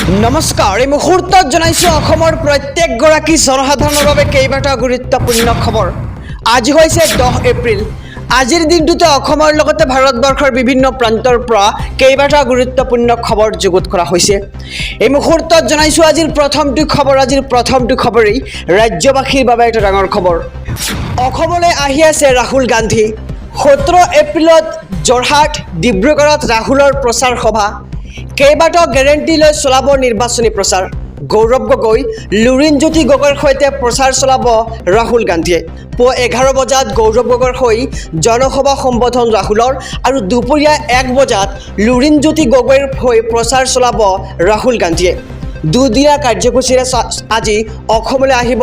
নমস্কাৰ এই মুহূৰ্তত জনাইছো অসমৰ প্ৰত্যেকগৰাকী জনসাধাৰণৰ বাবে কেইবাটাও গুৰুত্বপূৰ্ণ খবৰ। আজি হৈছে 10 এপ্ৰিল। আজিৰ দিনটোতে অসমৰ লগতে ভাৰতবৰ্ষৰ বিভিন্ন প্ৰান্তৰ পৰা কেইবাটাও গুৰুত্বপূৰ্ণ খবৰ যুগুত কৰা হৈছে। এই মুহূৰ্তত জনাইছো আজিৰ প্ৰথমটো খবৰেই ৰাজ্যবাসীৰ বাবে এটা ডাঙৰ খবৰ। অসমলৈ আহি আছে ৰাহুল গান্ধী। 17 এপ্ৰিলত যোৰহাট ডিব্ৰুগড়ত ৰাহুলৰ প্ৰচাৰ সভা। কেইবাটাও গেৰেণ্টি লৈ চলাব নিৰ্বাচনী প্ৰচাৰ। গৌৰৱ গগৈ লুৰিণজ্যোতি গগৈৰ সৈতে প্ৰচাৰ চলাব ৰাহুল গান্ধীয়ে। পুৱা 11 বজাত গৌৰৱ গগৈৰ হৈ জনসভা সম্বোধন ৰাহুলৰ আৰু দুপৰীয়া 1 বজাত লুৰিণজ্যোতি গগৈৰ হৈ প্ৰচাৰ চলাব ৰাহুল গান্ধীয়ে। দুদিনীয়া কাৰ্যসূচীৰে আজি অসমলৈ আহিব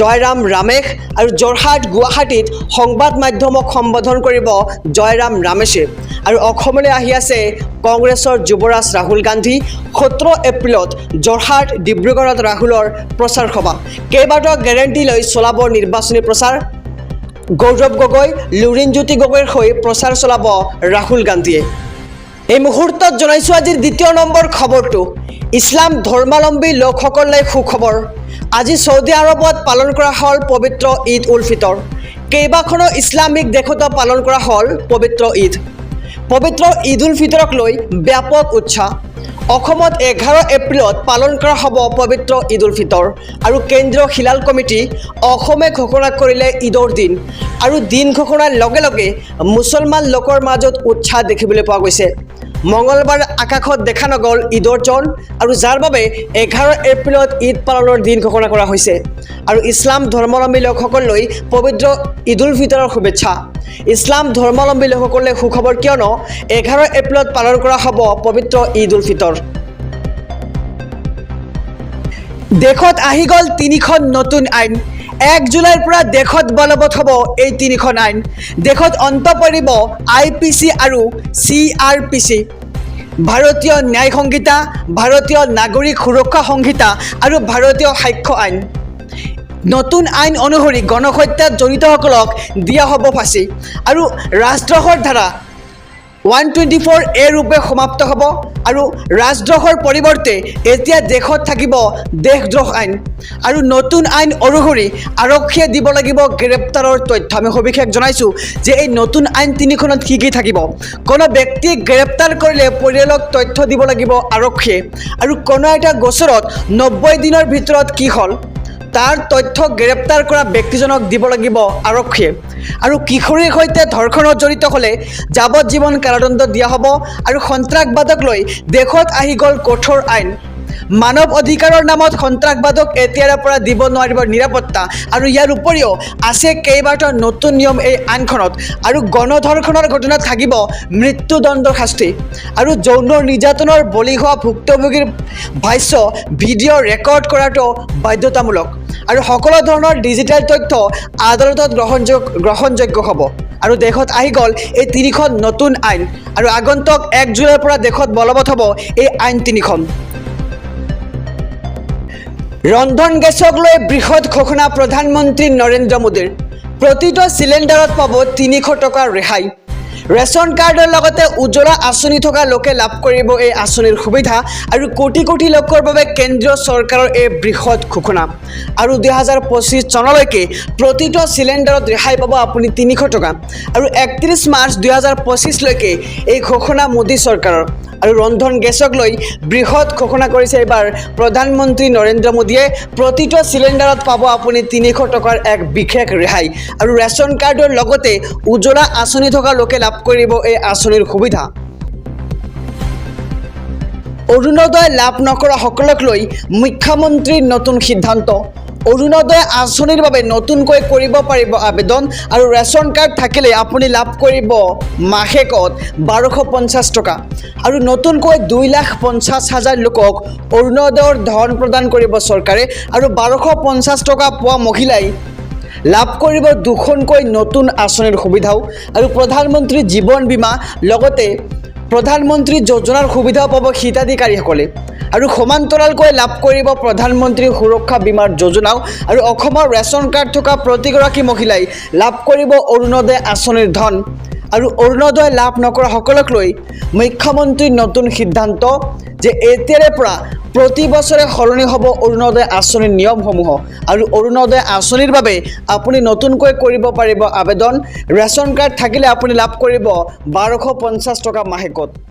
জয়ৰাম ৰামেশ আৰু যোৰহাট গুৱাহাটীত সংবাদ মাধ্যমক সম্বোধন কৰিব জয়ৰাম ৰামেশে। আৰু অসমলৈ আহি আছে কংগ্ৰেছৰ যুৱৰাজ ৰাহুল গান্ধী। 17 এপ্ৰিলত যোৰহাট ডিব্ৰুগড়ত ৰাহুলৰ প্ৰচাৰ সভা। কেইবাটাও গেৰেণ্টি লৈ চলাব নিৰ্বাচনী প্ৰচাৰ। গৌৰৱ গগৈ লুৰিণজ্যোতি গগৈৰ হৈ প্ৰচাৰ চলাব ৰাহুল গান্ধীয়ে। এই মুহূৰ্তত জনাইছোঁ আজিৰ 2 নম্বৰ খবৰটো। ইছলাম ধৰ্মাৱলম্বী লোকসকললৈ সুখবৰ। আজি ছৌদি আৰবত পালন কৰা হ'ল পবিত্ৰ ঈদ উল ফিতৰ। কেইবাখনো ইছলামিক দেশতো পালন কৰা হ'ল পবিত্ৰ ঈদ। পবিত্ৰ ঈদ উল ফিতৰক লৈ ব্যাপক উৎসাহ। অসমত 11 এপ্ৰিলত পালন কৰা হ'ব পবিত্ৰ ঈদ উল ফিতৰ আৰু কেন্দ্ৰীয় হিলাল কমিটি অসমে ঘোষণা কৰিলে ঈদৰ দিন। আৰু দিন ঘোষণাৰ লগে লগে মুছলমান লোকৰ মাজত উৎসাহ দেখিবলৈ পোৱা গৈছে। মঙলবাৰ আকাশত দেখা নগ'ল ঈদৰ জোন আৰু যাৰ বাবে 11 এপ্ৰিলত ঈদ পালনৰ দিন ঘোষণা কৰা হৈছে। আৰু ইছলাম ধৰ্মাৱলম্বী লোকসকললৈ পবিত্ৰ ঈদ উল ফিতৰৰ শুভেচ্ছা। ইছলাম ধৰ্মাৱলম্বী লোকসকলে সুখবৰ, কিয়নো 11 এপ্ৰিলত পালন কৰা হ'ব পবিত্ৰ ঈদ উল ফিতৰ। দেশত আহি গ'ল 3খন নতুন আইন। 1 জুলাইৰ পৰা দেশত বলবৎ হ'ব এই 3খন আইন। দেশত অন্ত পৰিব IPC আৰু CRPC, ভাৰতীয় ন্যায় সংহিতা, ভাৰতীয় নাগৰিক সুৰক্ষা সংহিতা আৰু ভাৰতীয় সাক্ষ্য আইন। নতুন আইন অনুসৰি গণহত্যাত জড়িতসকলক দিয়া হ'ব ফাঁচী আৰু ৰাজদ্ৰোহৰ ধাৰা 124A ৰূপে সমাপ্ত হ'ব। আৰু ৰাজদ্ৰোহৰ পৰিৱৰ্তে এতিয়া দেশত থাকিব দেশদ্ৰোহ আইন। আৰু নতুন আইন অনুসৰি আৰক্ষীয়ে দিব লাগিব গ্ৰেপ্তাৰৰ তথ্য। আমি সবিশেষ জনাইছোঁ যে এই নতুন আইন 3খনত কি থাকিব। কোনো ব্যক্তিক গ্ৰেপ্তাৰ কৰিলে পৰিয়ালক তথ্য দিব লাগিব আৰক্ষীয়ে। আৰু কোনো এটা গোচৰত 90 দিনৰ ভিতৰত কি হ'ল তাৰ তথ্য গ্ৰেপ্তাৰ কৰা ব্যক্তিজনক দিব লাগিব আৰক্ষীয়ে। আৰু কিশোৰীৰ সৈতে ধৰ্ষণত জড়িত হ'লে যাৱজ্জীৱন কাৰাদণ্ড দিয়া হ'ব। আৰু সন্ত্ৰাসবাদক লৈ দেশত আহি গ'ল কঠোৰ আইন। মানৱ অধিকাৰৰ নামত সন্ত্ৰাসবাদক এতিয়াৰে পৰা দিব নোৱাৰিব নিৰাপত্তা। আৰু ইয়াৰ উপৰিও আছে কেইবাটাও নতুন নিয়ম এই আইনখনত। আৰু গণধৰ্ষণৰ ঘটনাত থাকিব মৃত্যুদণ্ডৰ শাস্তি। আৰু যৌন নিৰ্যাতনৰ বলি হোৱা ভুক্তভোগীৰ ভাষ্য ভিডিঅ' ৰেকৰ্ড কৰাটো বাধ্যতামূলক। আৰু সকলো ধৰণৰ ডিজিটেল তথ্য আদালতত গ্ৰহণযোগ্য হ'ব। আৰু দেশত আহি গ'ল এই 3খন নতুন আইন। আৰু আগন্তুক 1 জুলাইৰ পৰা দেশত বলবৎ হ'ব এই আইন 3খন। ৰন্ধন গেছক লৈ বৃহৎ ঘোষণা প্ৰধানমন্ত্ৰী নৰেন্দ্ৰ মোদীৰ। প্ৰতিটো চিলিণ্ডাৰত পাব 300 টকা ৰেহাই। ৰেচন কাৰ্ডৰ লগতে উজ্জ্বলা আঁচনি থকা লোকে লাভ কৰিব এই আঁচনিৰ সুবিধা। আৰু কোটি কোটি লোকৰ বাবে কেন্দ্ৰীয় চৰকাৰৰ এই বৃহৎ ঘোষণা। আৰু 2025 চনলৈকে প্ৰতিটো চিলিণ্ডাৰত ৰেহাই পাব আপুনি 300 টকা। আৰু 31 মাৰ্চ 2025লৈকে এই ঘোষণা মোদী চৰকাৰৰ। আৰু ৰন্ধন গেছক লৈ বৃহৎ ঘোষণা কৰিছে এইবাৰ প্ৰধানমন্ত্ৰী নৰেন্দ্ৰ মোদীয়ে। প্ৰতিটো চিলিণ্ডাৰত পাব আপুনি 300 টকাৰ এক বিশেষ ৰেহাই। আৰু ৰেচন কাৰ্ডৰ লগতে উজ্জ্বলা আঁচনি থকা লোকে লাভ কৰিব এই আঁচনিৰ সুবিধা। অৰুণোদয় লাভ নকৰা সকলক লৈ মুখ্যমন্ত্ৰীৰ নতুন সিদ্ধান্ত। অৰুণোদয় আঁচনিৰ বাবে নতুনকৈ কৰিব পাৰিব আবেদন। আৰু ৰেচন কাৰ্ড থাকিলে আপুনি লাভ কৰিব মাহেকত 1250 টকা। আৰু নতুনকৈ 2,50,000 লোকক অৰুণোদয়ৰ ধন প্ৰদান কৰিব চৰকাৰে। আৰু 1250 টকা পোৱা মহিলাই লাভ কৰিব 2খনকৈ নতুন আঁচনিৰ সুবিধাও। আৰু প্ৰধানমন্ত্ৰী জীৱন বীমা লগতে প্ৰধানমন্ত্ৰী যোজনাৰ সুবিধাও পাব হিতাধিকাৰীসকলে। আৰু সমান্তৰালকৈ লাভ কৰিব প্ৰধানমন্ত্ৰী সুৰক্ষা বীমাৰ যোজনাও। আৰু অসমৰ ৰেচন কাৰ্ড থকা প্ৰতিগৰাকী মহিলাই লাভ কৰিব অৰুণোদয় আঁচনিৰ ধন। আৰু অৰুণোদয় লাভ নকৰা সকলক লৈ মুখ্যমন্ত্ৰীৰ নতুন সিদ্ধান্ত যে এতিয়াৰে পৰা প্ৰতি বছৰে সলনি হ'ব অৰুণোদয় আঁচনিৰ নিয়মসমূহ আৰু অৰুণোদয় আঁচনিৰ বাবে আপুনি নতুনকৈ কৰিব পাৰিব আবেদন ৰেচন কাৰ্ড থাকিলে আপুনি লাভ কৰিব 1250 টকা মাহেকত